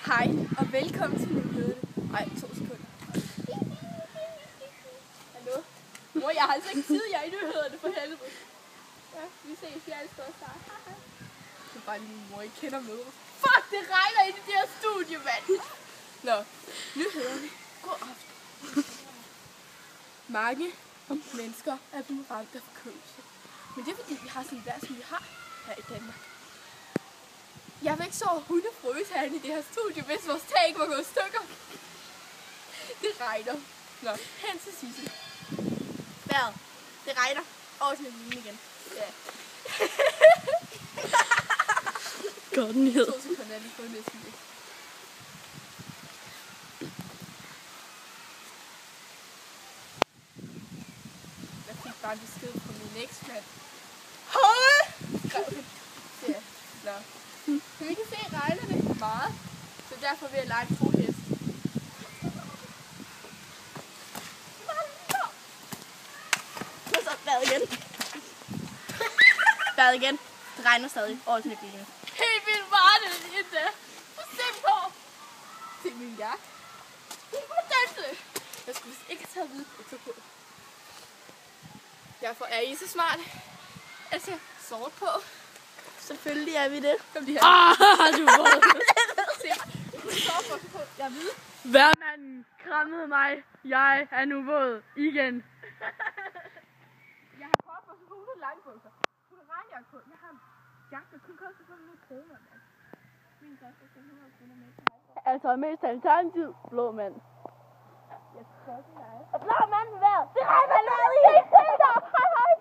Hej og velkommen til min høde. Ej, 2 sekunder. Hallo? Mor, jeg har altså ikke tid, jeg er i nyhederne for helvede. Ja, vi ses, jeg elsker at starte. Det er bare lige min mor, I kender med. Fuck, det regner ind i det her studie, mand. Nå, nyhederne. God aften. Mange mennesker er blevet ramt af forkølelse. Men det er fordi, vi har sådan et vejr, som vi har her i Danmark. Jeg vil ikke så hundefrøse herinde i det her studie, hvis vores tag ikke var gået i stykker. Det regner. Nå, hen til Sissel. Vejret. Det regner. Over til min igen. Ja. Godt nyhed. 2 sekunder, jeg lige fået næsten det. Jeg fik bare en besked fra min eksmand. Hold! Skrev det. Ja. Nå. Så vi kan se, at regner det meget. Så derfor vil jeg lege en frohest. Og så bad igen. Bad igen. Det regner stadig. Over til bilen. Helt vildt meget det lige der. Se på. Se min jakke. Jeg skulle vist ikke have taget hvidbukser på. Derfor er I så smart. Altså, sort på. Selvfølgelig er vi det. Kom lige her. Du våd. På. Jeg er hvid. Værmanden krammede mig. Jeg er nu våd igen. Jeg har kort på så 100 langbukser. 100 regnjakke på. Jeg har en jakke, der kun koster 500 kroner. Min koster 500 kroner med. Altså mest alternativ blå mand. Jeg tror, det er. Og blå mand med vejret. Det regner allerede i. Hej hej.